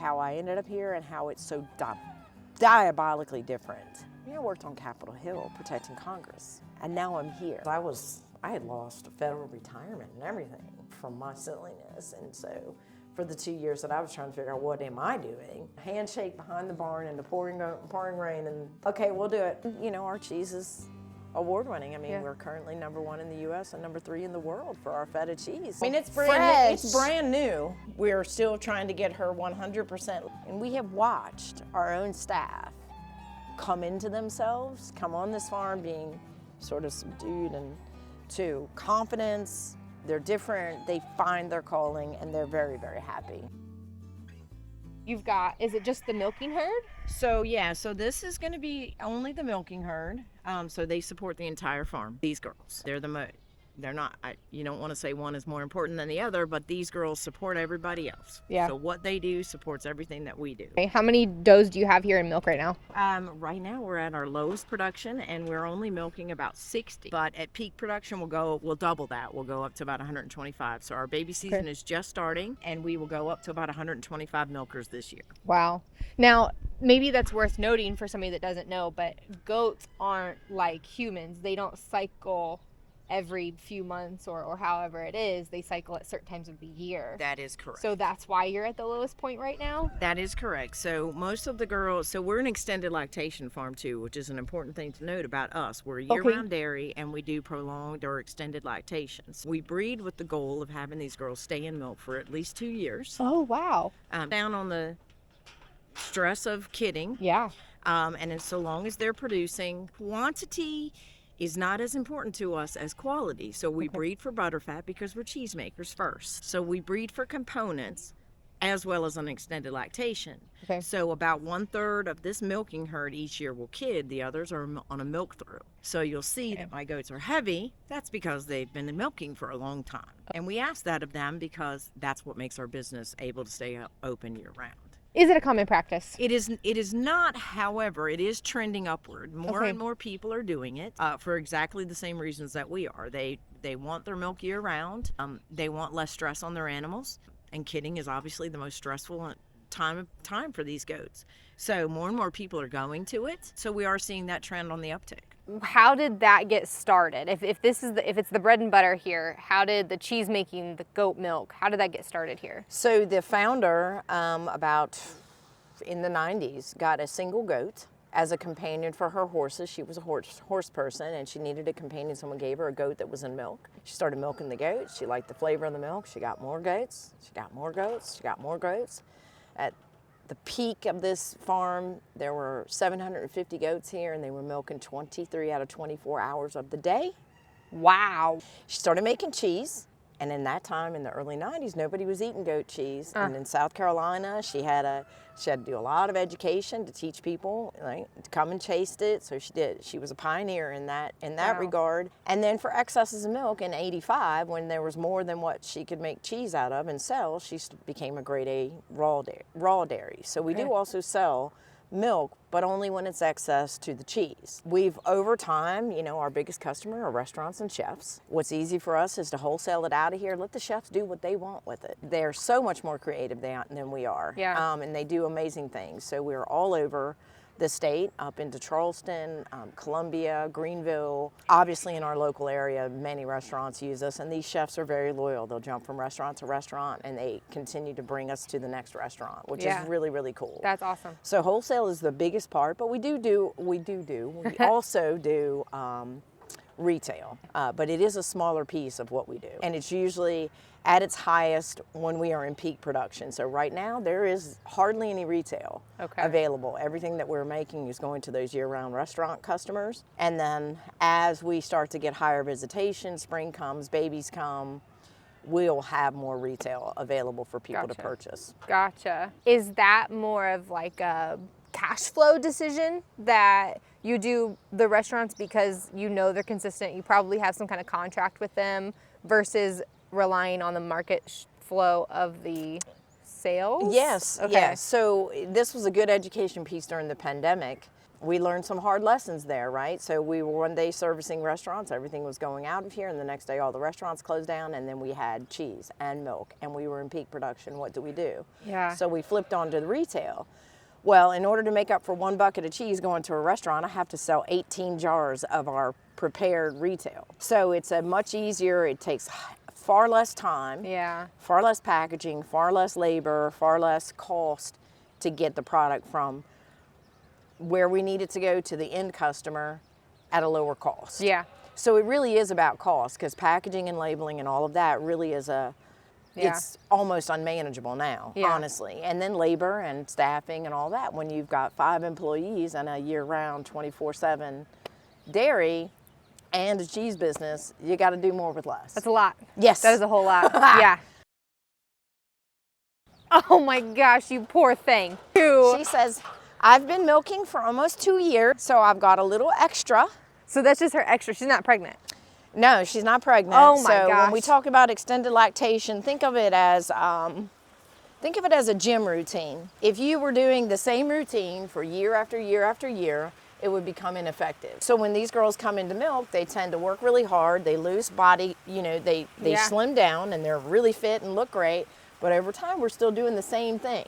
How I ended up here and how it's so diabolically different. I worked on Capitol Hill protecting Congress, and now I'm here. I had lost a federal retirement and everything from my silliness, and so for the 2 years that I was trying to figure out what am I doing, handshake behind the barn in the pouring rain, and okay, we'll do it. Our cheese is award-winning. I mean, we're currently #1 in the U.S. and #3 in the world for our feta cheese. I mean, it's brand new. We're still trying to get her 100%. And we have watched our own staff come into themselves, come on this farm being sort of subdued and to confidence. They're different, they find their calling, and they're very, very happy. You've got, is it just the milking herd? So this is going to be only the milking herd. So they support the entire farm. These girls, they're not, you don't want to say one is more important than the other, but these girls support everybody else. Yeah. So what they do supports everything that we do. Okay, how many does do you have here in milk right now? Right now we're at our lowest production and we're only milking about 60. But at peak production we'll double that. We'll go up to about 125. So our baby season is just starting and we will go up to about 125 milkers this year. Wow. Now, maybe that's worth noting for somebody that doesn't know, but goats aren't like humans. They don't cycle every few months or however it is. They cycle at certain times of the year. That is correct. So that's why you're at the lowest point right now? That is correct. So most of the girls, so we're an extended lactation farm too, which is an important thing to note about us. We're a year-round dairy and we do prolonged or extended lactations. We breed with the goal of having these girls stay in milk for at least 2 years. Oh, wow. Down on the stress of kidding. Yeah. And as so long as they're producing, quantity is not as important to us as quality. So we breed for butterfat because we're cheesemakers first. So we breed for components as well as an extended lactation. Okay. So about 1/3 of this milking herd each year will kid, the others are on a milk through. So you'll see that my goats are heavy. That's because they've been milking for a long time. And we ask that of them because that's what makes our business able to stay open year round. Is it a common practice? It is not, however, it is trending upward. More and more people are doing it for exactly the same reasons that we are. They want their milk year round. They want less stress on their animals. And kidding is obviously the most stressful time for these goats. So more and more people are going to it. So we are seeing that trend on the uptick. How did that get started? If it's the bread and butter here, how did the cheese making, the goat milk, how did that get started here? So the founder, about in the 90s, got a single goat as a companion for her horses. She was a horse person and she needed a companion. Someone gave her a goat that was in milk. She started milking the goat. She liked the flavor of the milk. She got more goats. She got more goats. She got more goats. At the peak of this farm, there were 750 goats here and they were milking 23 out of 24 hours of the day. Wow. She started making cheese. And in that time, in the early 90s, nobody was eating goat cheese. And in South Carolina, she had to do a lot of education to teach people, to come and taste it. So she did. She was a pioneer in that regard. And then for excesses of milk in '85, when there was more than what she could make cheese out of and sell, she became a grade A raw dairy. So we do also sell milk, but only when it's excess to the cheese. We've, over time, our biggest customer are restaurants and chefs. What's easy for us is to wholesale it out of here, let the chefs do what they want with it. They're so much more creative than we are. Yeah. And they do amazing things. So we're all over the state, up into Charleston, Columbia, Greenville. Obviously in our local area, many restaurants use us, and these chefs are very loyal. They'll jump from restaurant to restaurant, and they continue to bring us to the next restaurant, which is really, really cool. That's awesome. So wholesale is the biggest part, but we also do retail, but it is a smaller piece of what we do. And it's usually at its highest when we are in peak production. So right now there is hardly any retail available. Everything that we're making is going to those year-round restaurant customers. And then as we start to get higher visitation, spring comes, babies come, we'll have more retail available for people to purchase. Gotcha. Is that more of like a cash flow decision that you do the restaurants because they're consistent, you probably have some kind of contract with them, versus relying on the market flow of the sales? Yes, yes. So this was a good education piece during the pandemic. we learned some hard lessons there, right? So we were one day servicing restaurants, everything was going out of here, and the next day all the restaurants closed down, and then we had cheese and milk, and we were in peak production. What do we do? Yeah. So we flipped onto the retail. Well, in order to make up for one bucket of cheese going to a restaurant, I have to sell 18 jars of our prepared retail. So it's a much easier, it takes far less time, Yeah. far less packaging, far less labor, far less cost to get the product from where we need it to go to the end customer at a lower cost. Yeah. So it really is about cost, because packaging and labeling and all of that really is it's almost unmanageable now, honestly. And then labor and staffing and all that. When you've got 5 employees and a year-round 24/7 dairy and a cheese business, you got to do more with less. That's a lot. Yes. That is a whole lot. Yeah. Oh my gosh, you poor thing. She says, I've been milking for almost 2 years, so I've got a little extra. So that's just her extra. She's not pregnant. No, she's not pregnant. Oh my so gosh. when we talk about extended lactation, think of it as a gym routine. If you were doing the same routine for year after year after year, it would become ineffective. So when these girls come into milk, they tend to work really hard. They lose body, they slim down and they're really fit and look great. But over time, we're still doing the same thing.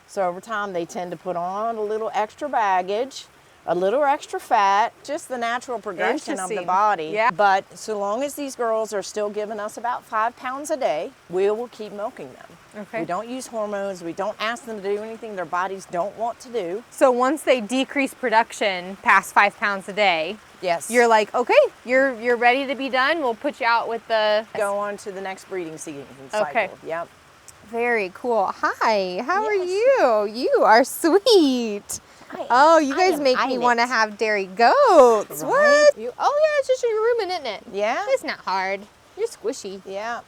So over time, they tend to put on a little extra baggage, a little extra fat, just the natural progression of the body. Yeah. But so long as these girls are still giving us about 5 pounds a day, we will keep milking them. Okay. We don't use hormones. We don't ask them to do anything their bodies don't want to do. So once they decrease production past 5 pounds a day, Yes. you're like, okay, you're ready to be done. We'll put you out with the... Go on to the next breeding season cycle. Okay. Yep. Very cool. Hi, how are Yes. you? You are sweet. Oh, you guys make me want to have dairy goats. Right? What? Oh yeah, it's just your rumen, isn't it? Yeah. It's not hard. You're squishy. Yeah.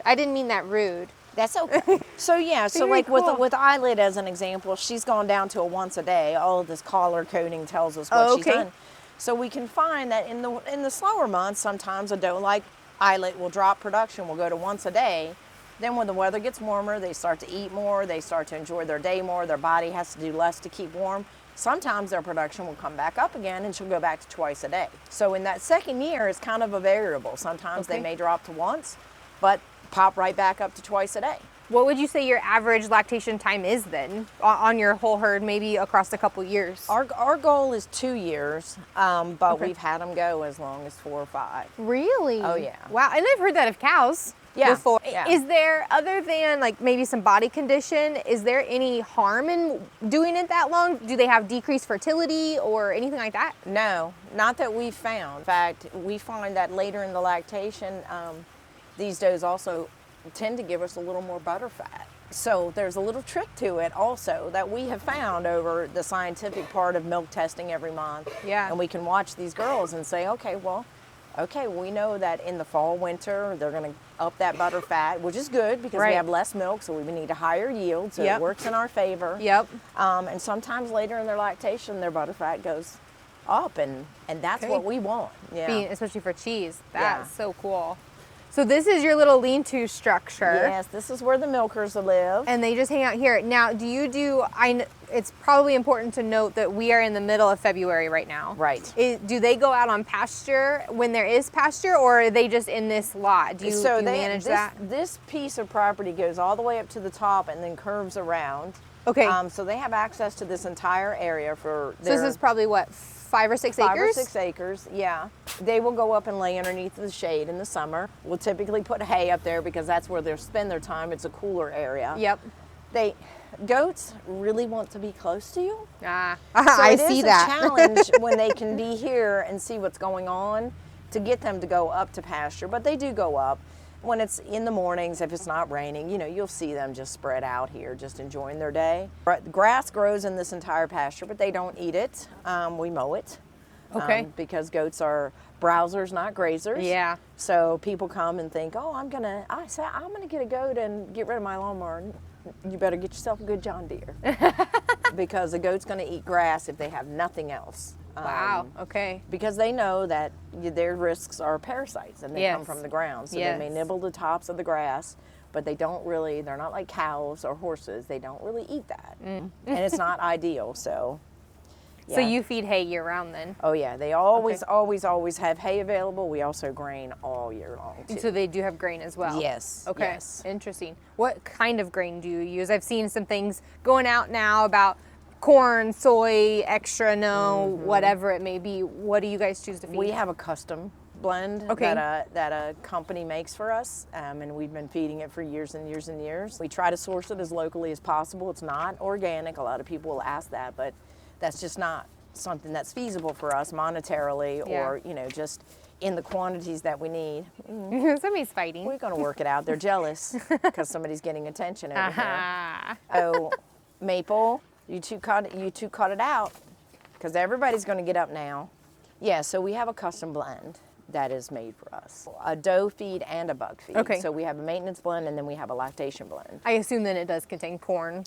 I didn't mean that rude. That's okay. So yeah, so Very like cool. with Eyelid as an example, she's gone down to a once a day. All of this collar coating tells us what she's done. So we can find that in the slower months, sometimes a doe like Eyelid will drop production, will go to once a day. Then when the weather gets warmer, they start to eat more, they start to enjoy their day more, their body has to do less to keep warm. Sometimes their production will come back up again and she'll go back to twice a day. So in that second year, it's kind of a variable. Sometimes they may drop to once, but pop right back up to twice a day. What would you say your average lactation time is then on your whole herd, maybe across a couple years? Our goal is 2 years, but we've had them go as long as 4 or 5. Really? Oh, yeah. Wow, and I've heard that of cows. Yeah, Before. yeah. Is there, other than like maybe some body condition, is there any harm in doing it that long? Do they have decreased fertility or anything like that? No, not that we've found. In fact, we find that later in the lactation, these does also tend to give us a little more butter fat. So there's a little trick to it also that we have found over the scientific part of milk testing every month. Yeah. And we can watch these girls and say, okay, we know that in the fall, winter, they're going to up that butter fat, which is good because we have less milk, so we need a higher yield, so it works in our favor. Yep. And sometimes later in their lactation, their butter fat goes up, and that's what we want. Yeah. Especially for cheese. That's so cool. So this is your little lean-to structure. Yes, this is where the milkers live. And they just hang out here. Now, it's probably important to note that we are in the middle of February right now. Right. Do they go out on pasture when there is pasture, or are they just in this lot? Do you manage that? This piece of property goes all the way up to the top and then curves around. Okay. So they have access to this entire area for So this is probably what, 5 or 6 acres? 5 or 6 acres, yeah. They will go up and lay underneath the shade in the summer. We'll typically put hay up there because that's where they'll spend their time. It's a cooler area. Yep. Goats really want to be close to you. Ah, So I see that. It's a challenge when they can be here and see what's going on to get them to go up to pasture, but they do go up. When it's in the mornings, if it's not raining, you'll see them just spread out here, just enjoying their day. Grass grows in this entire pasture, but they don't eat it. We mow it. Because goats are browsers, not grazers. Yeah. So people come and think, oh, I'm gonna get a goat and get rid of my lawnmower. You better get yourself a good John Deere. Because a goat's gonna eat grass if they have nothing else. Wow, okay. Because they know that their risks are parasites and they come from the ground. So they may nibble the tops of the grass, but they're not like cows or horses. They don't really eat that. And it's not ideal. So So Yeah. you feed hay year round then? Oh yeah, they always have hay available. We also grain all year long too. So they do have grain as well? Yes. Okay. Yes. Interesting. What kind of grain do you use? I've seen some things going out now about corn, soy, extra no, whatever it may be. What do you guys choose to feed? We have a custom blend Okay. that a company makes for us, and we've been feeding it for years and years and years. We try to source it as locally as possible. It's not organic. A lot of people will ask that, but that's just not something that's feasible for us monetarily or, just in the quantities that we need. Somebody's fighting. We're going to work it out. They're jealous because somebody's getting attention over here. Oh, Maple, you two cut it out because everybody's going to get up now. Yeah, so we have a custom blend that is made for us. A doe feed and a buck feed. Okay. So we have a maintenance blend and then we have a lactation blend. I assume then it does contain corn.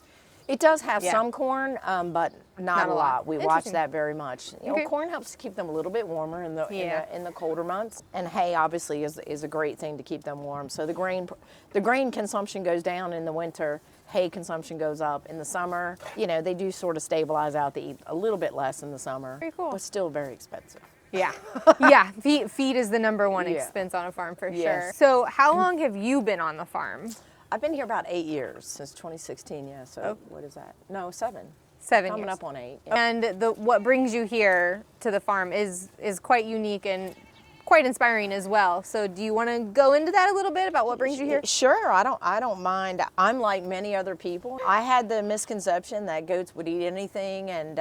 It does have Yeah. some corn, but not a lot. We watch Interesting. that very much. Okay. Corn helps to keep them a little bit warmer in the colder months, and hay obviously is a great thing to keep them warm. So the grain consumption goes down in the winter. Hay consumption goes up in the summer. They do sort of stabilize out. They eat a little bit less in the summer, Very cool. but still very expensive. Yeah. Yeah. Feed is the number one Yeah. expense on a farm for sure. Yes. So how long have you been on the farm? I've been here about 8 years, since 2016, yeah, so what is that? No, 7. 7 Coming years. up on 8. Yeah. And what brings you here to the farm is quite unique and quite inspiring as well. So do you want to go into that a little bit about what brings you here? Sure, I don't mind. I'm like many other people. I had the misconception that goats would eat anything and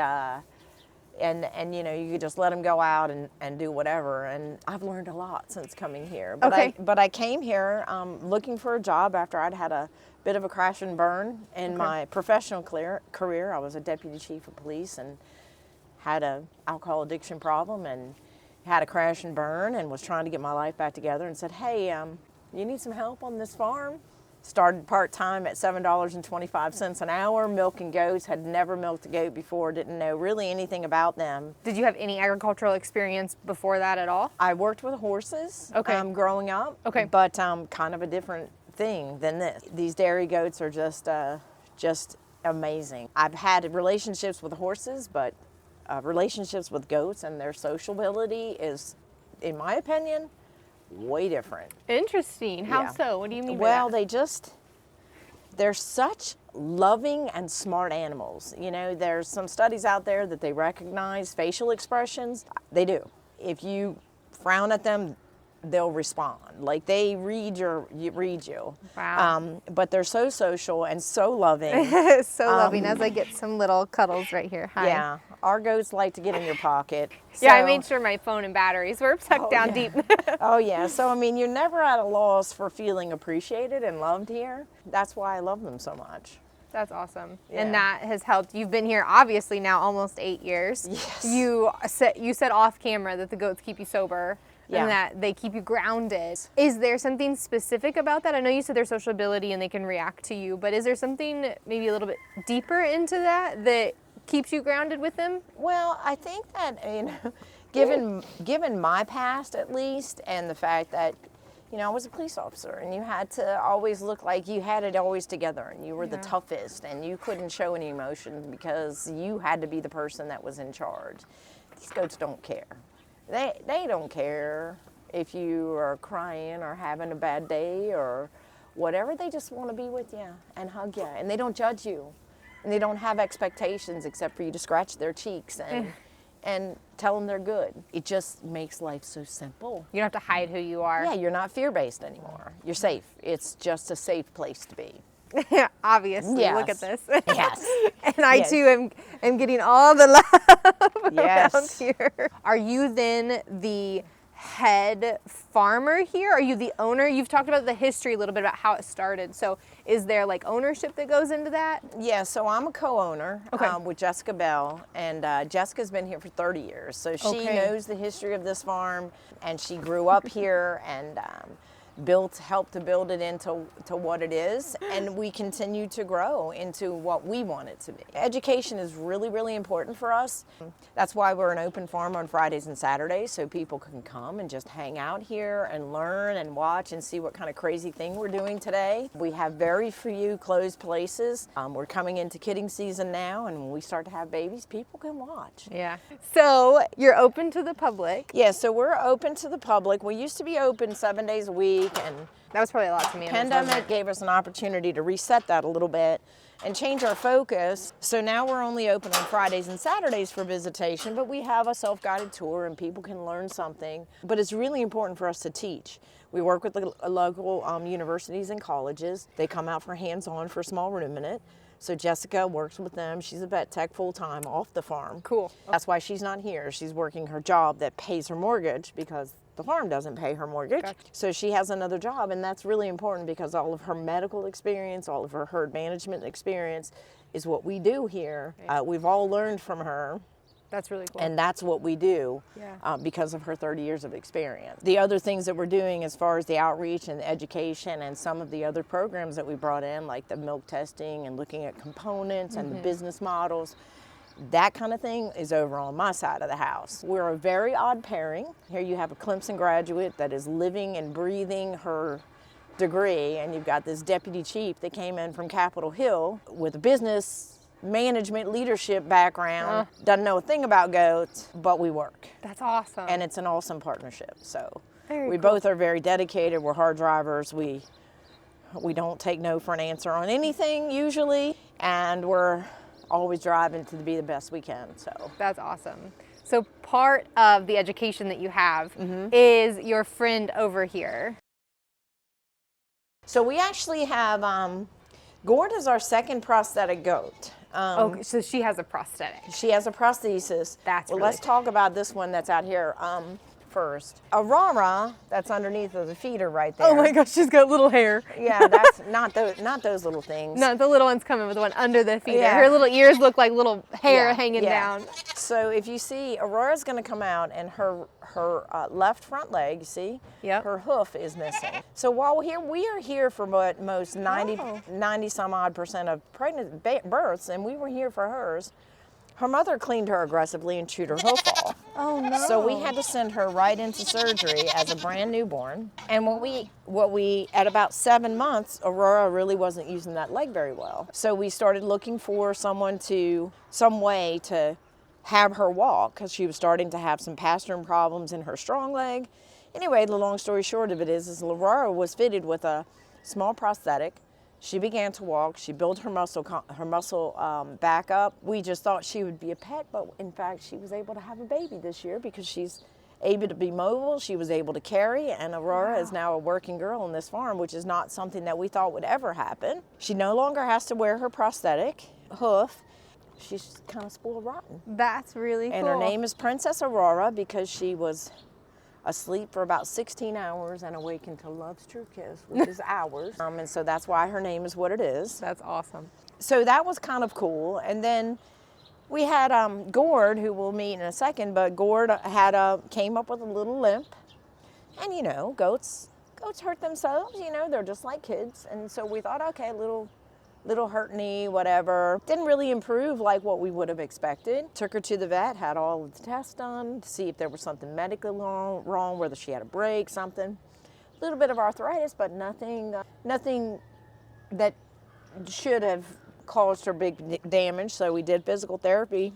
you could just let them go out and do whatever. And I've learned a lot since coming here. But Okay. I came here looking for a job after I'd had a bit of a crash and burn in my professional career. I was a deputy chief of police and had a alcohol addiction problem and had a crash and burn and was trying to get my life back together and said, hey, you need some help on this farm? Started part-time at $7.25 an hour, milking goats, had never milked a goat before, didn't know really anything about them. Did you have any agricultural experience before that at all? I worked with horses growing up, Okay. but kind of a different thing than this. These dairy goats are just amazing. I've had relationships with horses, but relationships with goats and their sociability is, in my opinion, way different. Interesting. How Yeah. so? What do you mean Well, by that? they're such loving and smart animals. There's some studies out there that they recognize facial expressions. They do. If you frown at them, they'll respond. Like they read you. Wow. But they're so social and so loving. So loving as I get some little cuddles right here. Hi. Yeah. Our goats like to get in your pocket. Yeah, I So- made sure my phone and batteries were tucked down yeah. deep. Oh yeah, so you're never at a loss for feeling appreciated and loved here. That's why I love them so much. That's awesome. Yeah. And that has helped. You've been here obviously now almost 8 years. Yes. You said off camera that the goats keep you sober Yeah. and that they keep you grounded. Is there something specific about that? I know you said their social ability and they can react to you, but is there something maybe a little bit deeper into that keeps you grounded with them? Well, I think that given my past at least, and the fact that I was a police officer, and you had to always look like you had it always together, and you were the toughest, and you couldn't show any emotion because you had to be the person that was in charge. These goats don't care. They don't care if you are crying or having a bad day or whatever. They just want to be with you and hug you, and they don't judge you. And they don't have expectations except for you to scratch their cheeks and tell them they're good. It just makes life so simple. You don't have to hide who you are. Yeah, you're not fear-based anymore. You're safe. It's just a safe place to be. Obviously, Yes. look at this. Yes. And I Yes. too am getting all the love Yes. around here. Are you then the head farmer here? Are you the owner? You've talked about the history a little bit about how it started. So is there like ownership that goes into that? Yeah, so I'm a co-owner Okay. with Jessica Bell, and Jessica's been here for 30 years. So she Okay. knows the history of this farm, and she grew up here, and helped to build it into what it is, and we continue to grow into what we want it to be. Education is really, really important for us. That's why we're an open farm on Fridays and Saturdays, so people can come and just hang out here and learn and watch and see what kind of crazy thing we're doing today. We have very few closed places. We're coming into kidding season now, and when we start to have babies, people can watch. Yeah. So you're open to the public. Yeah, so we're open to the public. We used to be open 7 days a week, and That was probably a lot to me. pandemic gave us an opportunity to reset that a little bit and change our focus. So now we're only open on Fridays and Saturdays for visitation, but we have a self-guided tour and people can learn something. But it's really important for us to teach. We work with the local universities and colleges. They come out for hands-on for a small room in it. So Jessica works with them. She's a vet tech full-time off the farm. Cool. That's why she's not here. She's working her job that pays her mortgage because the farm doesn't pay her mortgage. Gotcha. So she has another job, and that's really important because all of her medical experience, all of her herd management experience is what we do here. We've all learned from her. That's really cool. And that's what we do Yeah. because of her 30 years of experience. The other things that we're doing as far as the outreach and the education and some of the other programs that we brought in, like the milk testing and looking at components and the business models, that kind of thing is over on my side of the house. We're a very odd pairing. Here you have a Clemson graduate that is living and breathing her degree, and you've got this deputy chief that came in from Capitol Hill with a business management leadership background, doesn't know a thing about goats, but we work. That's awesome. And it's an awesome partnership. So Very we cool. both are very dedicated. We're hard drivers. We don't take no for an answer on anything usually, and we're always driving to be the best we can. So That's awesome. So part of the education that you have is your friend over here. So we actually have, Gord is our second prosthetic goat. Oh, so she has a prosthetic. She has a prosthesis. That's well. really Let's talk about this one that's out here first. Aurora, that's underneath of the feeder right there. Oh my gosh, she's got little hair. Yeah, that's not those little things. No, the little one's coming with the one under the feeder. Yeah. Her little ears look like little hair hanging Yeah. down. So if you see, Aurora's going to come out, and her left front leg, you see, Yep. her hoof is missing. So while we are here for what most 90 some odd % of pregnant births, and we were here for hers, her mother cleaned her aggressively and chewed her hoof off. Oh no. So we had to send her right into surgery as a brand newborn. And what we at about 7 months, Aurora really wasn't using that leg very well. So we started looking for some way to have her walk, because she was starting to have some pastern problems in her strong leg. Anyway, the long story short of it is Aurora was fitted with a small prosthetic. She began to walk. She built her muscle back up. We just thought she would be a pet, but in fact, she was able to have a baby this year because she's able to be mobile. She was able to carry, and Aurora is now a working girl on this farm, which is not something that we thought would ever happen. She no longer has to wear her prosthetic hoof. She's kind of spoiled rotten. That's really cool. And her name is Princess Aurora because she was asleep for about 16 hours and awakened to love's true kiss, which is hours. And so that's why her name is what it is. That's awesome. So that was kind of cool. And then we had Gord, who we'll meet in a second, but Gord came up with a little limp. And you know, goats hurt themselves, you know, they're just like kids. And so we thought, okay, little hurt knee, whatever. Didn't really improve like what we would have expected. Took her to the vet, had all of the tests done to see if there was something medically wrong, whether she had a break, something. A little bit of arthritis, but nothing that should have caused her big damage. So we did physical therapy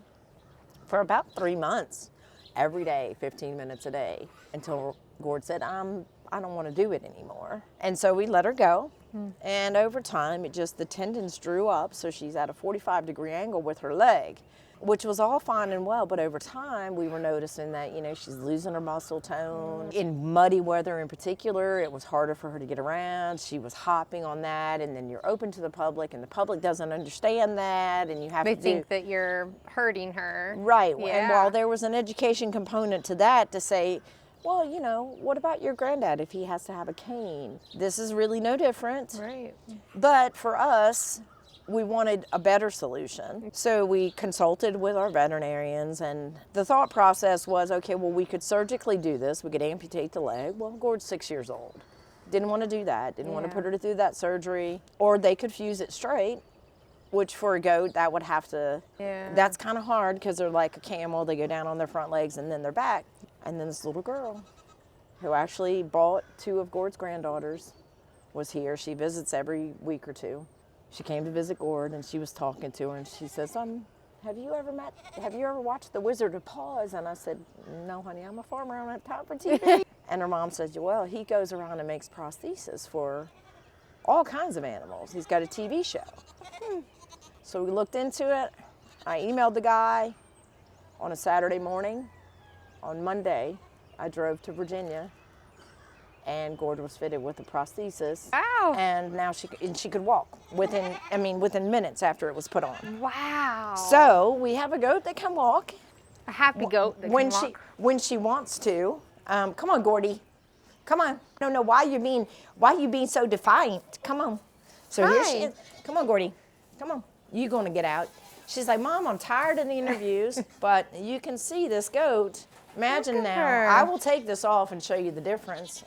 for about 3 months, every day, 15 minutes a day, until Gord said, I don't want to do it anymore. And so we let her go. And over time, the tendons drew up, so she's at a 45-degree angle with her leg, which was all fine and well, but over time, we were noticing that, you know, she's losing her muscle tone. In muddy weather in particular, it was harder for her to get around. She was hopping on that, and then you're open to the public, and the public doesn't understand that, and you have They to think that you're hurting her. Right, Yeah. and while there was an education component to that to say, well, you know, what about your granddad if he has to have a cane? This is really no different. Right. But for us, we wanted a better solution. So we consulted with our veterinarians, and the thought process was, okay, well, we could surgically do this. We could amputate the leg. Well, Gord's 6 years old. Didn't want to do that. Didn't want to Yeah. put her through that surgery. Or they could fuse it straight, which for a goat, that would have to, Yeah. that's kind of hard because they're like a camel. They go down on their front legs and then their back. And then this little girl who actually bought 2 of Gord's granddaughters was here. She visits every week or two. She came to visit Gord and she was talking to her and she says, have you ever watched The Wizard of Oz? And I said, no, honey, I'm a farmer. I don't have time for TV. And her mom says, well, he goes around and makes prostheses for all kinds of animals. He's got a TV show. So we looked into it. I emailed the guy on a Saturday morning. On Monday, I drove to Virginia and Gord was fitted with a prosthesis. Wow. And now she could walk within minutes after it was put on. Wow. So we have a goat that can walk A happy goat that when can walk. when she wants to. Come on, Gordy. Come on. No, why you being so defiant? Come on. So here she Hi. is. Come on, Gordy. Come on. You gonna get out. She's like, Mom, I'm tired of the interviews, but you can see this goat. Imagine Look at now, her. I will take this off and show you the difference.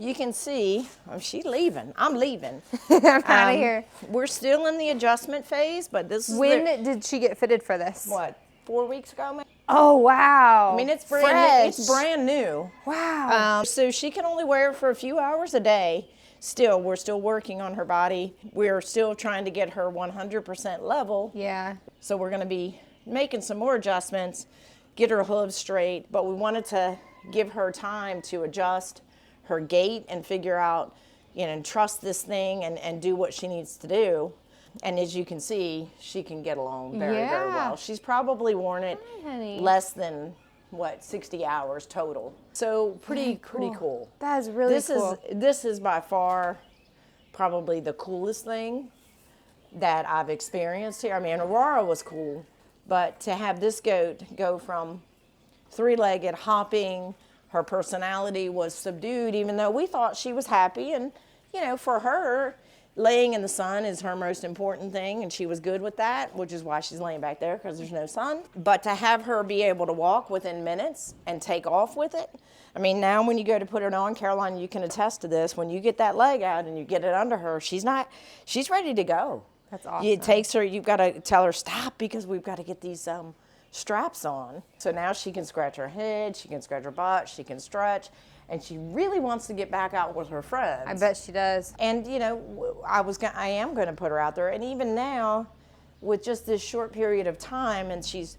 You can see, she's leaving. I'm leaving. I'm out of here. We're still in the adjustment phase, but this is When did she get fitted for this? what, 4 weeks ago, maybe? Oh, wow. I mean, it's fresh. brand new. It's brand new. Wow. So she can only wear it for a few hours a day. Still, we're still working on her body. We're still trying to get her 100% level. Yeah. So we're going to be making some more adjustments, get her hooves straight, but we wanted to give her time to adjust her gait and figure out, and trust this thing and do what she needs to do. And as you can see, she can get along very, very Yeah. well. She's probably worn it Hi, honey. less than, 60 hours total. So pretty cool. That is really cool. This is by far probably the coolest thing that I've experienced here. I mean, Aurora was cool, but to have this goat go from 3-legged hopping, her personality was subdued, even though we thought she was happy. And, for her, laying in the sun is her most important thing, and she was good with that, which is why she's laying back there, because there's no sun. But to have her be able to walk within minutes and take off with it, I mean, now when you go to put it on, Caroline, you can attest to this, when you get that leg out and you get it under her, she's ready to go. That's awesome. It takes her, you've got to tell her, stop, because we've got to get these straps on. So now she can scratch her head, she can scratch her butt, she can stretch, and she really wants to get back out with her friends. I bet she does. And I am going to put her out there, and even now, with just this short period of time, and she's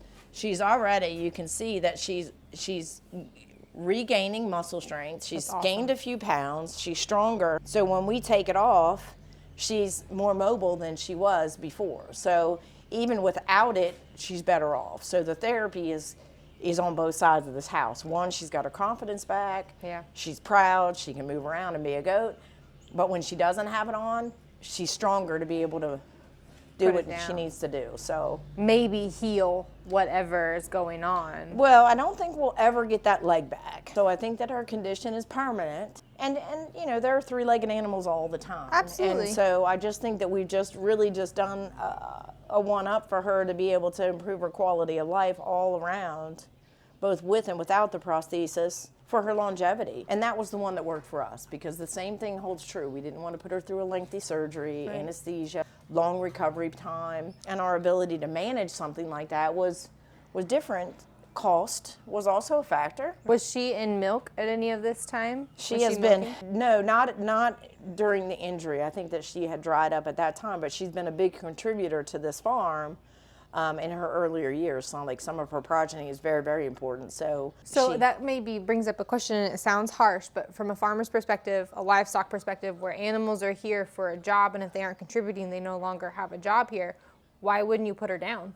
already, you can see that she's regaining muscle strength. She's That's awesome. gained a few pounds. She's stronger. So when we take it off, she's more mobile than she was before. So even without it, she's better off. So the therapy is on both sides of this house. One, she's got her confidence back. Yeah. She's proud. She can move around and be a goat. But when she doesn't have it on, she's stronger to be able to do Put what it she down. needs to do. So, Maybe heal whatever is going on. well, I don't think we'll ever get that leg back. So I think that her condition is permanent. And there are 3-legged animals all the time. Absolutely. And so I just think that we've just really just done a one-up for her to be able to improve her quality of life all around, both with and without the prosthesis, for her longevity. And that was the one that worked for us, because the same thing holds true. We didn't want to put her through a lengthy surgery, anesthesia, long recovery time, and our ability to manage something like that was different. Cost was also a factor. Was she in milk at any of this time? She Was has been, milking? no, not during the injury. I think that she had dried up at that time, but she's been a big contributor to this farm in her earlier years. So like some of her progeny is very, very important. So That maybe brings up a question, and it sounds harsh, but from a farmer's perspective, a livestock perspective, where animals are here for a job, and if they aren't contributing, they no longer have a job here, why wouldn't you put her down?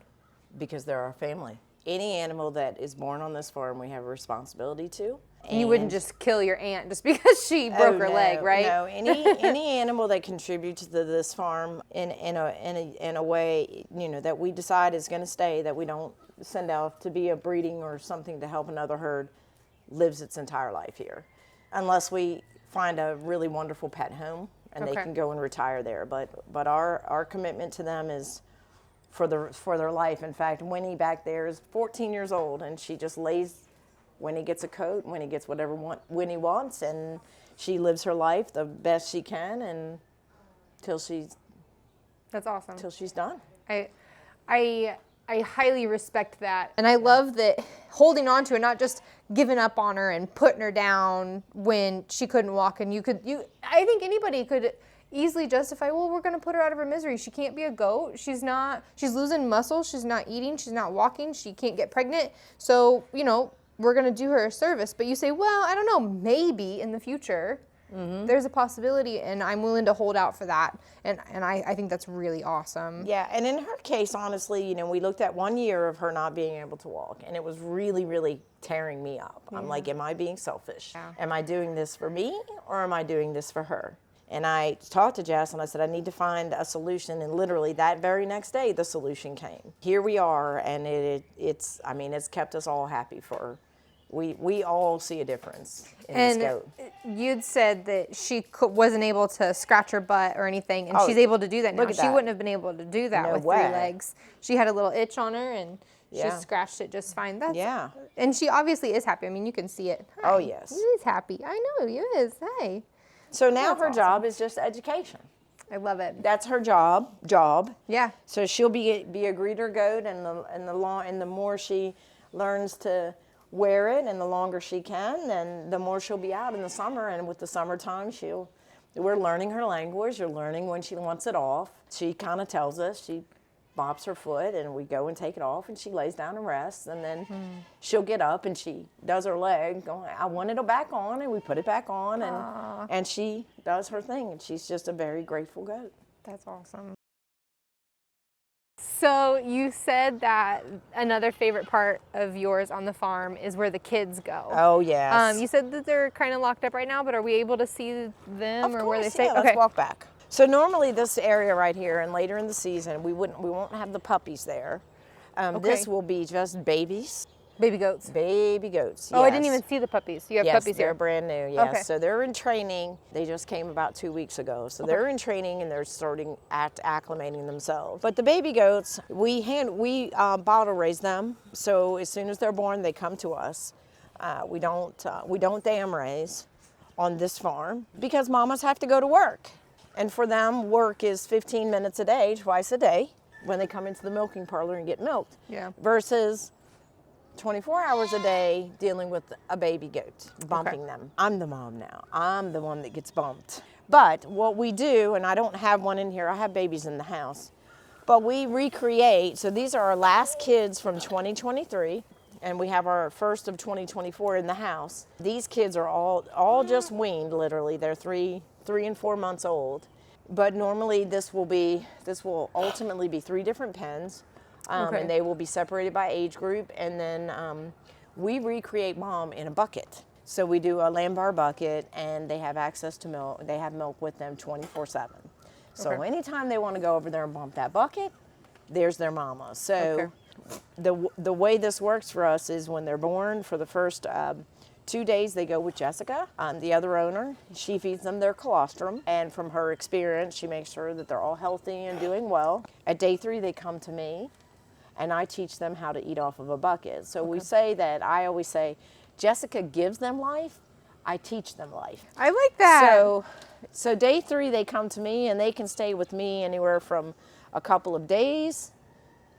because they're our family. Any animal that is born on this farm, we have a responsibility to. You wouldn't just kill your aunt just because she broke her leg, right? No, any animal that contributes to this farm in a way, that we decide is going to stay, that we don't send out to be a breeding or something to help another herd, lives its entire life here, unless we find a really wonderful pet home and they Okay. can go and retire there. But our commitment to them is for their life. In fact, Winnie back there is 14 years old, and she just lays. Winnie gets a coat, Winnie gets whatever Winnie wants, and she lives her life the best she can, and till she's That's awesome. till she's done. I highly respect that. And I love that holding on to it, not just giving up on her and putting her down when she couldn't walk. And I think anybody could easily justify, well, we're going to put her out of her misery. She can't be a goat. She's losing muscle. She's not eating. She's not walking. She can't get pregnant. So, we're going to do her a service. But you say, well, I don't know, maybe in the future. There's a possibility, and I'm willing to hold out for that, and I think that's really awesome. Yeah, and in her case, honestly, we looked at 1 year of her not being able to walk, and it was really, really tearing me up. I'm like, am I being selfish? Yeah. Am I doing this for me, or am I doing this for her? And I talked to Jess, and I said, I need to find a solution, and literally that very next day, the solution came. Here we are, and it's kept us all happy for. We all see a difference in this goat. You'd said that she wasn't able to scratch her butt or anything, and she's able to do that now. She wouldn't have been able to do that with 3 legs. She had a little itch on her, and she scratched it just fine. And she obviously is happy. I mean, you can see it. Hi. Oh, yes. He is happy. I know he is. Hey. So now her job is just education. I love it. That's her job. Yeah. So she'll be a greeter goat, and the more she learns to wear it, and the longer she can, then the more she'll be out in the summer. And with the summertime, we're learning her language. You're learning when she wants it off. She kind of tells us, she bops her foot, and we go and take it off, and she lays down and rests, and then she'll get up and she does her leg, going, I want it back on, and we put it back on, and she does her thing, and she's just a very grateful goat. That's awesome. So you said that another favorite part of yours on the farm is where the kids go. Oh, yes. You said that they're kind of locked up right now, but are we able to see them or where they stay? Yeah, let's walk back. So normally this area right here, and later in the season, we won't have the puppies there. This will be just babies. Baby goats. Baby goats, Oh, yes. I didn't even see the puppies. You have puppies here. They're brand new, yes. Okay. So they're in training. They just came about 2 weeks ago. So they're in training, and they're starting acclimating themselves. But the baby goats, we bottle raise them. So as soon as they're born, they come to us. We don't dam raise on this farm because mamas have to go to work. And for them, work is 15 minutes a day, twice a day, when they come into the milking parlor and get milked. Yeah. Versus 24 hours a day dealing with a baby goat, bumping them. I'm the mom now. I'm the one that gets bumped. But what we do, and I don't have one in here, I have babies in the house, but we recreate. So these are our last kids from 2023, and we have our first of 2024 in the house. These kids are all just weaned, literally. They're 3 and 4 months old. But normally this will ultimately be 3 different pens. And they will be separated by age group, and then we recreate mom in a bucket. So we do a lamb bar bucket, and they have access to milk. They have milk with them 24/7. So anytime they want to go over there and bump that bucket, there's their mama. So the way this works for us is when they're born, for the first 2 days they go with Jessica, the other owner. She feeds them their colostrum, and from her experience, she makes sure that they're all healthy and doing well. At day 3, they come to me, and I teach them how to eat off of a bucket. So I always say, Jessica gives them life, I teach them life. I like that. So day 3, they come to me, and they can stay with me anywhere from a couple of days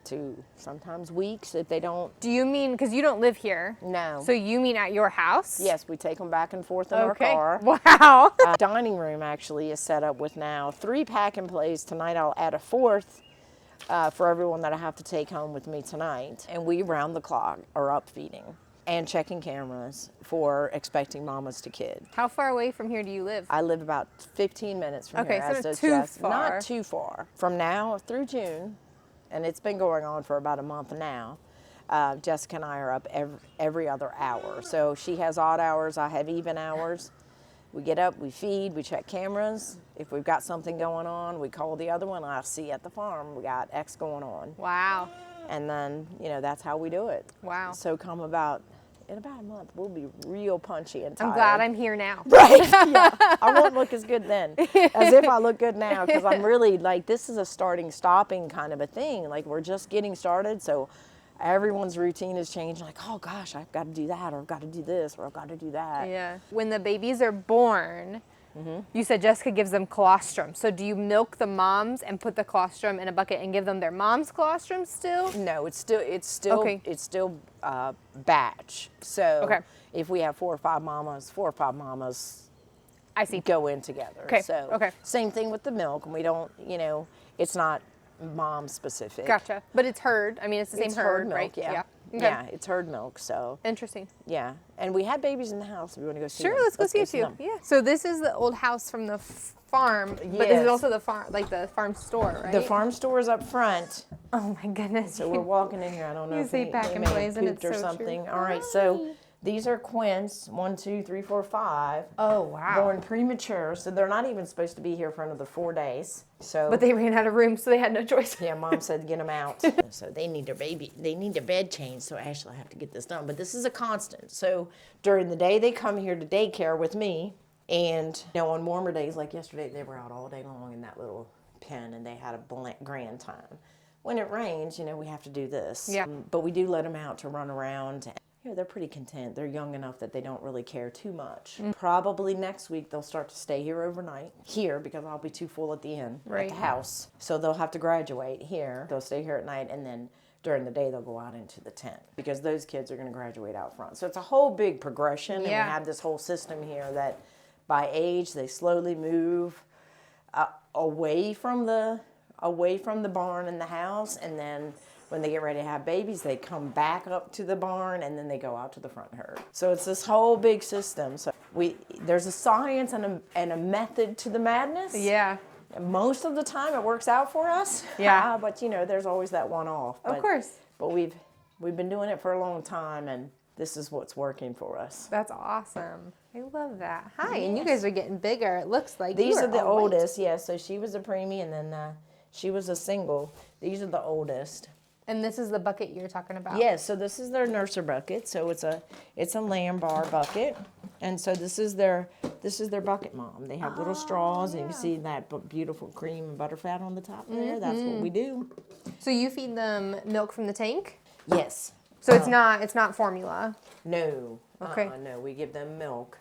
to sometimes weeks if they don't. Do you mean, because you don't live here? No. So you mean at your house? Yes, we take them back and forth in our car. Wow. Dining room actually is set up with now 3 pack and plays. Tonight I'll add a 4th. For everyone that I have to take home with me tonight. And we round the clock are up feeding and checking cameras for expecting mamas to kid. How far away from here do you live? I live about 15 minutes from here. Okay, so not too far. Not too far. From now through June, and it's been going on for about a month now, Jessica and I are up every other hour. So she has odd hours, I have even hours. We get up, we feed, we check cameras. If we've got something going on, we call the other one. I see at the farm, we got X going on. Wow. And then, that's how we do it. Wow. So in about a month, we'll be real punchy and tired. I'm glad I'm here now. Right, yeah. I won't look as good then, as if I look good now, because I'm really, this is a stopping kind of a thing. We're just getting started, so everyone's routine is changed. Like, oh gosh, I've got to do that, or I've got to do this, or I've got to do that. Yeah. When the babies are born, you said Jessica gives them colostrum. So do you milk the moms and put the colostrum in a bucket and give them their mom's colostrum still? No, it's still Okay. batch. So Okay. if we have 4 or 5 mamas I see. go in together. Okay, So okay. same thing with the milk. We don't, it's not mom specific. Gotcha. But it's herd. I mean, it's the same It's herd, milk, right? yeah. Okay. Yeah, it's herd milk. So Interesting. yeah, and we had babies in the house. If you want to go see Sure, them. let's go see a few. them. Yeah. So this is the old house from the farm, but this is Yes. also the farm, like the farm store, right? The farm store is up front. Oh my goodness. So we're walking in here. I don't know You if say they back and may have plays and pooped it's or so something. true. All right, so these are Quints, 1, 2, 3, 4, 5. Oh wow. Born premature, so they're not even supposed to be here for another 4 days. So, But they ran out of room, so they had no choice. yeah, Mom said get them out. So they need their bed changed. So Ashley, I have to get this done. But this is a constant. So during the day, they come here to daycare with me, and on warmer days like yesterday, they were out all day long in that little pen, and they had a grand time. When it rains, we have to do this. Yeah. But we do let them out to run around. They're pretty content. They're young enough that they don't really care too much. Probably next week they'll start to stay here overnight. Here, because I'll be too full at the inn, at Right. the house. So they'll have to graduate here. They'll stay here at night, and then during the day they'll go out into the tent, because those kids are going to graduate out front. So it's a whole big progression, and we Yeah. have this whole system here that by age they slowly move away from the barn and the house, and then when they get ready to have babies, they come back up to the barn, and then they go out to the front herd. So it's this whole big system. So there's a science and a method to the madness. Yeah. Most of the time it works out for us. Yeah. But there's always that one off. Of course. But we've been doing it for a long time, and this is what's working for us. That's awesome. I love that. Hi, and you guys are getting bigger. It looks like These you are the all right. oldest, yeah. So she was a preemie, and then she was a single. These are the oldest. And this is the bucket you're talking about. Yeah, so this is their nurser bucket. So it's a lamb bar bucket, and so this is their bucket mom. They have little straws, and you can see that beautiful cream and butter fat on the top there. That's what we do. So you feed them milk from the tank? Yes. So it's not formula. No. Okay. No, we give them milk,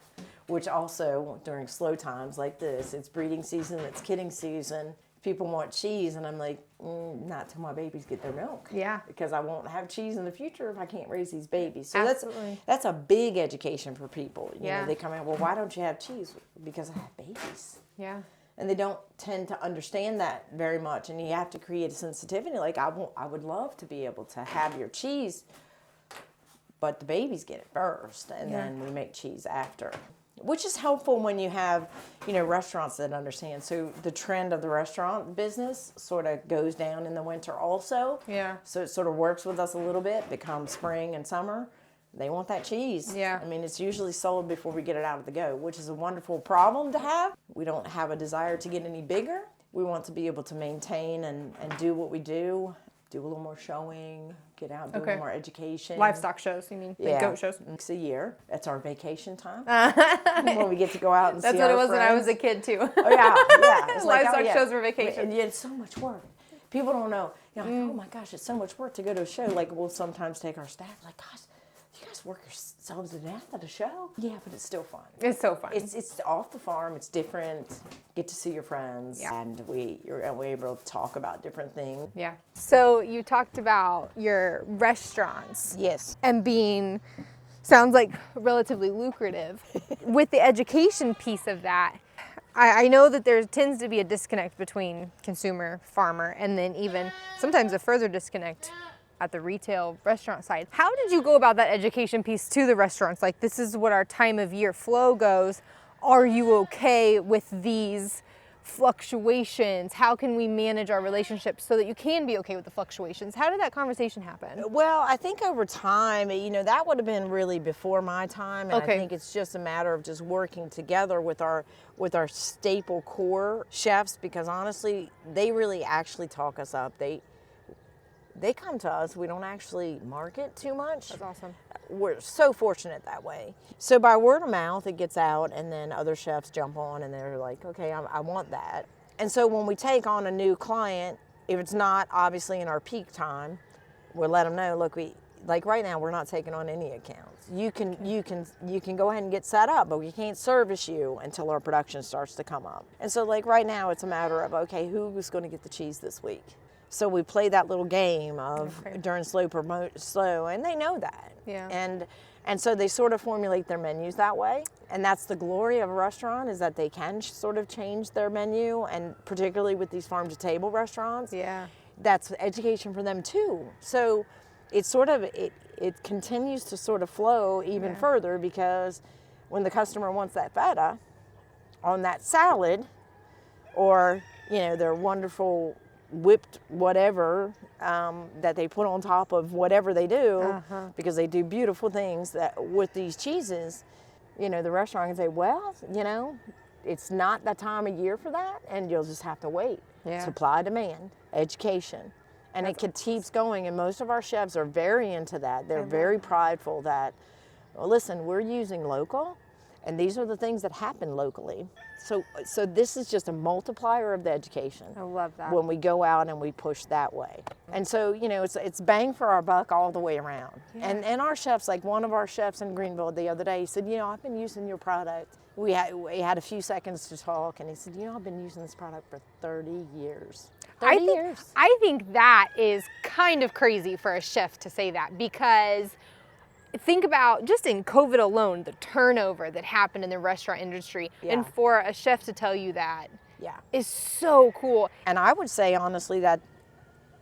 which also during slow times like this, it's breeding season, it's kidding season. People want cheese, and I'm like, not till my babies get their milk. Yeah. Because I won't have cheese in the future if I can't raise these babies. So Absolutely. that's a big education for people. You Yeah. know, they come out, well, why don't you have cheese? Because I have babies. Yeah. And they don't tend to understand that very much, and you have to create a sensitivity. Like, I would love to be able to have your cheese, but the babies get it first, and then we make cheese after. Which is helpful when you have, restaurants that understand. So the trend of the restaurant business sort of goes down in the winter also. Yeah. So it sort of works with us a little bit. Become spring and summer, they want that cheese. Yeah. I mean, it's usually sold before we get it out of the go, which is a wonderful problem to have. We don't have a desire to get any bigger. We want to be able to maintain and do what we do a little more showing, get out, do a little more education. Livestock shows, you mean? Like goat shows? Once a year. That's our vacation time. When we get to go out and That's see what our it was when I was friends. a kid, too. Oh, yeah. It's like, Livestock shows were vacation. And it's so much work. People don't know. Like, oh my gosh, it's so much work to go to a show. Like, we'll sometimes take our staff, like, gosh, you guys work yourselves to death at a show? Yeah, but it's still fun. It's so fun. It's off the farm. It's different. Get to see your friends, and we're able to talk about different things. Yeah. So you talked about your restaurants. Yes. And being, sounds like relatively lucrative. With the education piece of that, I know that there tends to be a disconnect between consumer, farmer, and then even sometimes a further disconnect at the retail restaurant side. How did you go about that education piece to the restaurants? Like, this is what our time of year flow goes. Are you okay with these fluctuations? How can we manage our relationships so that you can be okay with the fluctuations? How did that conversation happen? Well, I think over time, that would have been really before my time, and Okay. I think it's just a matter of just working together with our staple core chefs, because honestly, they really actually talk us up. They come to us. We don't actually market too much. That's awesome. We're so fortunate that way. So by word of mouth, it gets out, and then other chefs jump on, and they're like, okay, I want that. And so when we take on a new client, if it's not obviously in our peak time, we'll let them know, look, like right now, we're not taking on any accounts. You can go ahead and get set up, but we can't service you until our production starts to come up. And so like right now, it's a matter of, okay, who's going to get the cheese this week? So we play that little game of during slow, promote slow, and they know that. Yeah. And so they sort of formulate their menus that way. And that's the glory of a restaurant, is that they can sort of change their menu, and particularly with these farm to table restaurants. Yeah. That's education for them too. So it's sort of, it continues to sort of flow even further, because when the customer wants that feta on that salad, or, you know, their wonderful whipped whatever that they put on top of whatever they do, because they do beautiful things that with these cheeses, you know, the restaurant can say, well, you know, it's not that time of year for that, and you'll just have to wait. Yeah. Supply, demand, education. And it keeps going, and most of our chefs are very into that. They're very prideful that, well, listen, we're using local, and these are the things that happen locally. So this is just a multiplier of the education. I love that. When we go out and we push that way. And so, you know, it's bang for our buck all the way around. Yeah. And our chefs, like one of our chefs in Greenville the other day, he said, you know, I've been using your product. We had a few seconds to talk, and he said, you know, I've been using this product for 30 years. 30 years. I think that is kind of crazy for a chef to say that, because think about just in COVID alone, the turnover that happened in the restaurant industry. Yeah. And for a chef to tell you that Yeah. is so cool. And I would say, honestly, that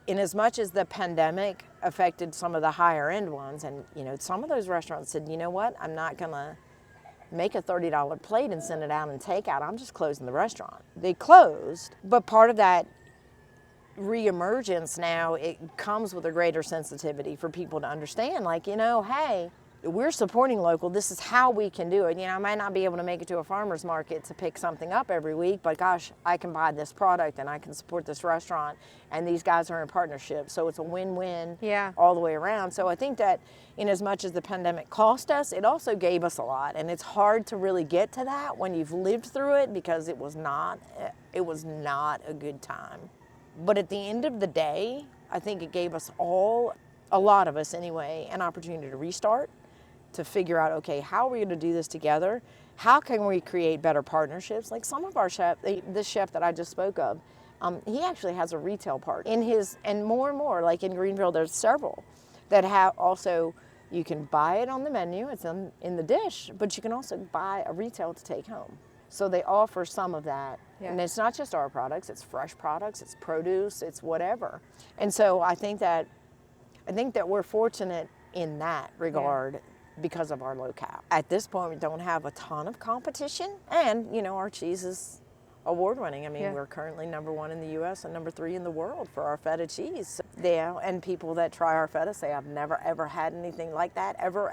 in as much as the pandemic affected some of the higher end ones, and, you know, some of those restaurants said, you know what, I'm not going to make a $30 plate and send it out and take out. I'm just closing the restaurant. They closed, but part of that reemergence now, it comes with a greater sensitivity for people to understand, like, you know, hey, we're supporting local. This is how we can do it. You know, I might not be able to make it to a farmer's market to pick something up every week, but gosh, I can buy this product and I can support this restaurant, and these guys are in partnership. So it's a win-win all the way around. So I think that in as much as the pandemic cost us, it also gave us a lot. And it's hard to really get to that when you've lived through it, because it was not a good time. But at the end of the day, I think it gave us all, a lot of us anyway, an opportunity to restart, to figure out, okay, how are we going to do this together? How can we create better partnerships? Like some of our chefs, this chef that I just spoke of, he actually has a retail part in his, and more, like in Greenville, there's several that have also, you can buy it on the menu, it's in the dish, but you can also buy a retail to take home. So they offer some of that. Yeah. And it's not just our products, it's fresh products, it's produce, it's whatever. And so I think that we're fortunate in that regard. Yeah. Because of our locale. At this point, we don't have a ton of competition, and you know, our cheese is award-winning. I mean, we're currently #1 in the U.S. and #3 in the world for our feta cheese. Yeah, and people that try our feta say, I've never ever had anything like that ever,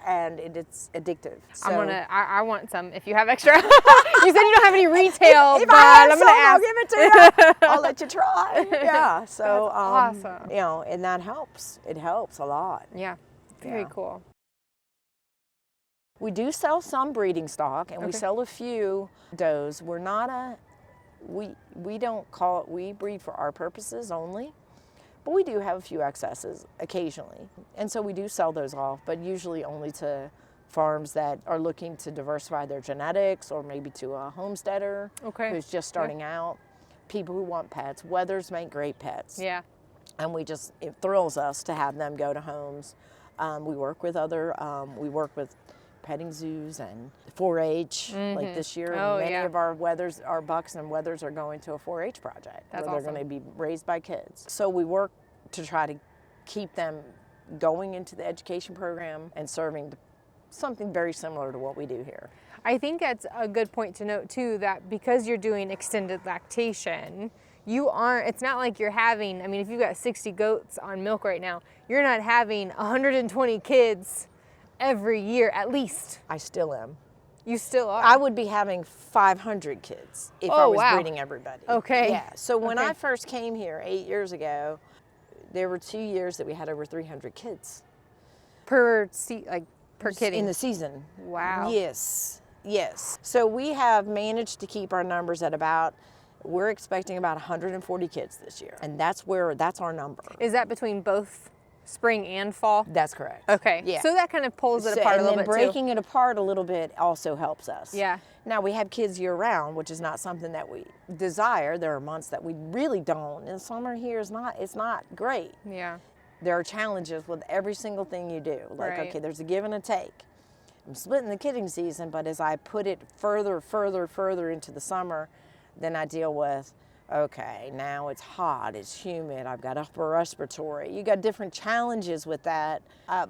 and it's addictive. So, I want some if you have extra. You said you don't have any retail, if but I have I'm gonna ask. I'll give it to you. I'll let you try. Yeah, so that's awesome. You know, and that helps. It helps a lot. Yeah, very cool. We do sell some breeding stock, and we sell a few does. We're not we don't call it, we breed for our purposes only, but we do have a few excesses occasionally. And so we do sell those off, but usually only to farms that are looking to diversify their genetics, or maybe to a homesteader who's just starting out, people who want pets. Wethers make great pets. Yeah. And it thrills us to have them go to homes. We work with petting zoos and 4-H. Like this year, many of our bucks and wethers are going to a 4-H project where they're going to be raised by kids. So we work to try to keep them going into the education program and serving something very similar to what we do here. I think that's a good point to note too, that because you're doing extended lactation, it's not like you're having, I mean, if you've got 60 goats on milk right now, you're not having 120 kids every year, at least. I still am. You still are? I would be having 500 kids if I was breeding everybody. Okay. Yeah. So when I first came here 8 years ago, there were 2 years that we had over 300 kids. Per kid? In the season. Wow. Yes. Yes. So we have managed to keep our numbers at we're expecting about 140 kids this year. And that's our number. Is that between both spring and fall? That's correct. Okay. Yeah. So that kind of pulls it apart a little bit breaking too. it apart a little bit also helps us. Yeah. Now we have kids year round, which is not something that we desire. There are months that we really don't. And summer here is not, it's not great. Yeah. There are challenges with every single thing you do. Like, Right. okay, there's a give and a take. I'm splitting the kidding season, but as I put it further into the summer, then I deal with, okay, now it's hot, it's humid, I've got upper respiratory. You got different challenges with that,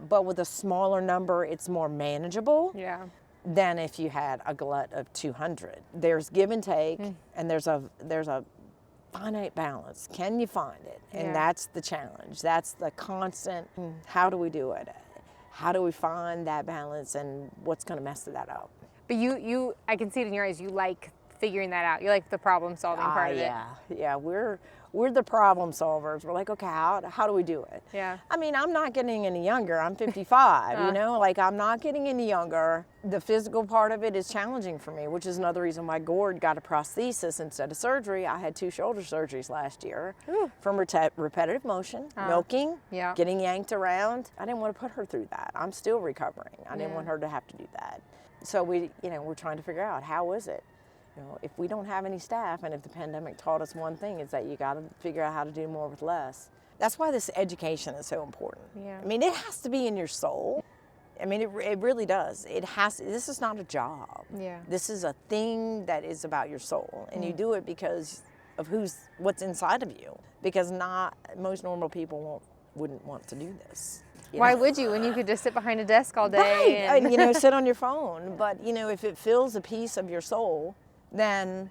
but with a smaller number, it's more manageable Yeah. than if you had a glut of 200. There's give and take, and there's a finite balance. Can you find it? And Yeah. that's the challenge. That's the constant, how do we do it? How do we find that balance, and what's going to mess that up? But you, I can see it in your eyes. You like figuring that out. You like the problem solving part of it. Yeah, we're the problem solvers. We're like, okay, how do we do it? Yeah. I mean, I'm not getting any younger. I'm 55, you know, like I'm not getting any younger. The physical part of it is challenging for me, which is another reason why Gord got a prosthesis instead of surgery. I had 2 shoulder surgeries last year from repetitive motion, milking, Yeah. getting yanked around. I didn't want to put her through that. I'm still recovering. I didn't want her to have to do that. So we're trying to figure out, how is it? You know, if we don't have any staff, and if the pandemic taught us one thing, it's that you got to figure out how to do more with less. That's why this education is so important. Yeah. I mean, it has to be in your soul. I mean, it really does. This is not a job. Yeah. This is a thing that is about your soul, and you do it because of what's inside of you. Because most normal people wouldn't want to do this. Why would you, when you could just sit behind a desk all day? Right, and sit on your phone. But if it fills a piece of your soul, then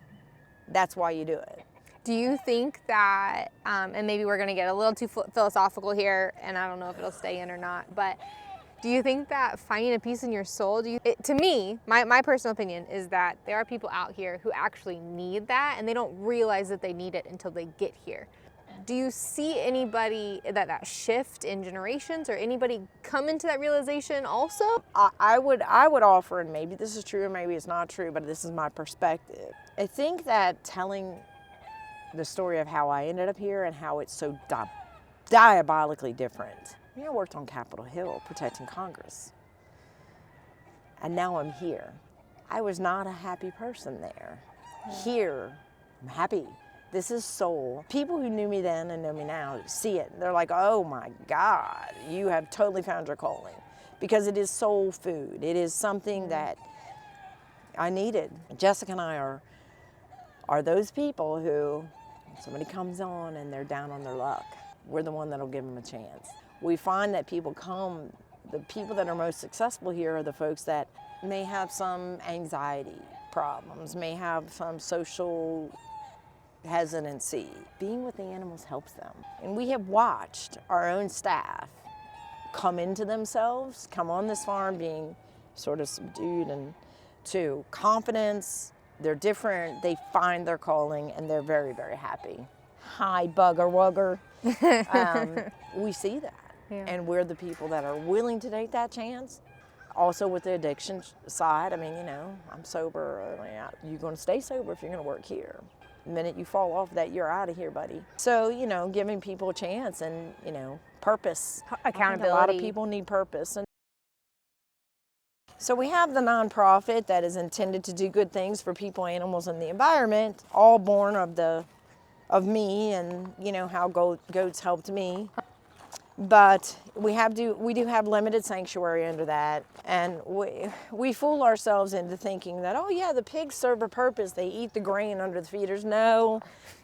that's why you do it. Do you think that, and maybe we're going to get a little too philosophical here, and I don't know if it'll stay in or not, but do you think that finding a peace in your soul, to me, my personal opinion is that there are people out here who actually need that, and they don't realize that they need it until they get here. Do you see anybody that shift in generations, or anybody come into that realization also? I would offer, and maybe this is true or maybe it's not true, but this is my perspective. I think that telling the story of how I ended up here and how it's so diabolically different. I worked on Capitol Hill protecting Congress, and now I'm here. I was not a happy person there. Here, I'm happy. This is soul. People who knew me then and know me now see it. They're like, oh my God, you have totally found your calling. Because it is soul food. It is something that I needed. Jessica and I are those people who, somebody comes on and they're down on their luck, we're the one that'll give them a chance. We find that the people that are most successful here are the folks that may have some anxiety problems, may have some social hesitancy. Being with the animals helps them. And we have watched our own staff come into themselves, come on this farm being sort of subdued and to confidence. They're different, they find their calling, and they're very, very happy. Hi, bugger wugger. We see that. Yeah. And we're the people that are willing to take that chance. Also with the addiction side, I mean, I'm sober. You're going to stay sober if you're going to work here. The minute you fall off that, you're out of here, buddy. So, giving people a chance and, purpose. Accountability. A lot of people need purpose. And so we have the nonprofit that is intended to do good things for people, animals, and the environment, all born of me and, how goats helped me. But we do have limited sanctuary under that, and we fool ourselves into thinking that, oh yeah, the pigs serve a purpose. They eat the grain under the feeders. No,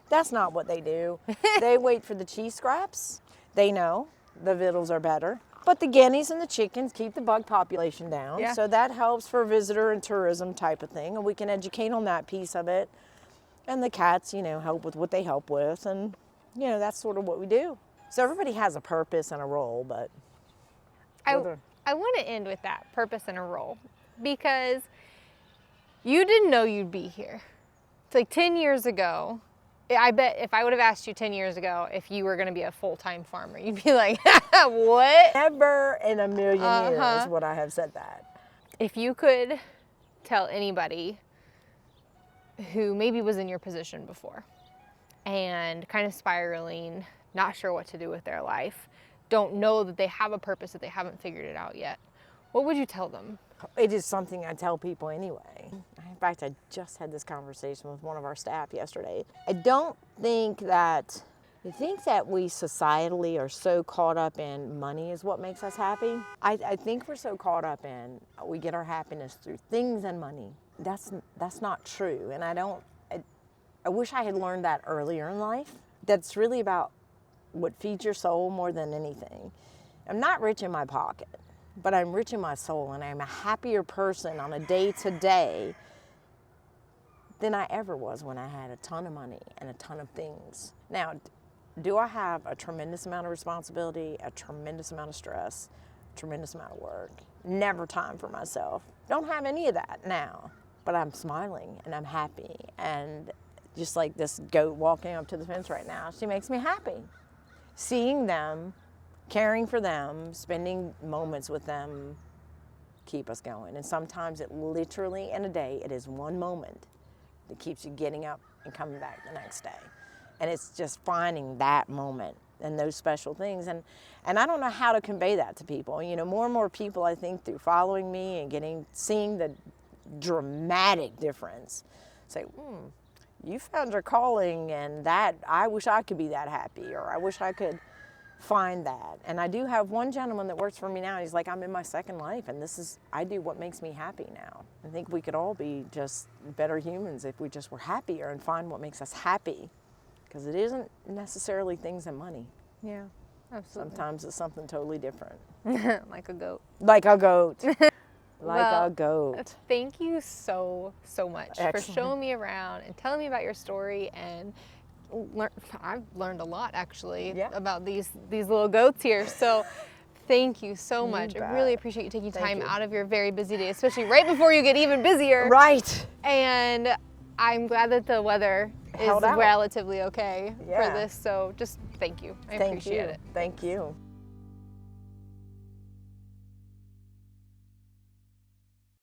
that's not what they do. They wait for the cheese scraps. They know the victuals are better. But the guineas and the chickens keep the bug population down. Yeah. So that helps for visitor and tourism type of thing, and we can educate on that piece of it. And the cats, help with what they help with, and that's sort of what we do. So everybody has a purpose and a role, but I want to end with that, purpose and a role, because you didn't know you'd be here. It's like 10 years ago, I bet if I would have asked you 10 years ago if you were going to be a full-time farmer, you'd be like, what? Never in a million years would I have said that. If you could tell anybody who maybe was in your position before and kind of spiraling, not sure what to do with their life, don't know that they have a purpose, that they haven't figured it out yet, what would you tell them? It is something I tell people anyway. In fact, I just had this conversation with one of our staff yesterday. I don't think that, I think that we societally are so caught up in money is what makes us happy. I think we're so caught up in, we get our happiness through things and money. That's not true. And I wish I had learned that earlier in life. That's really about what feeds your soul more than anything. I'm not rich in my pocket, but I'm rich in my soul, and I'm a happier person on a day-to-day than I ever was when I had a ton of money and a ton of things. Now, do I have a tremendous amount of responsibility, a tremendous amount of stress, a tremendous amount of work? Never time for myself. Don't have any of that now, but I'm smiling and I'm happy. And just like this goat walking up to the fence right now, she makes me happy. Seeing them, caring for them, spending moments with them keep us going. And sometimes it literally in a day, it is one moment that keeps you getting up and coming back the next day. And it's just finding that moment and those special things. And I don't know how to convey that to people. You know, more and more people, I think, through following me and seeing the dramatic difference, say, you found your calling, and that, I wish I could be that happy, or I wish I could find that. And I do have one gentleman that works for me now. He's like, I'm in my second life, and I do what makes me happy now. I think we could all be just better humans if we just were happier and find what makes us happy, because it isn't necessarily things and money. Yeah, absolutely. Sometimes it's something totally different. Like a goat. Like a goat. Well, a goat. Thank you so much Excellent. for showing me around and telling me about your story. And I've learned a lot, actually, about these little goats here. So thank you so much. I really appreciate you taking time out of your very busy day, especially right before you get even busier. Right. And I'm glad that the weather is relatively okay for this. So just thank you. I appreciate it. Thank you.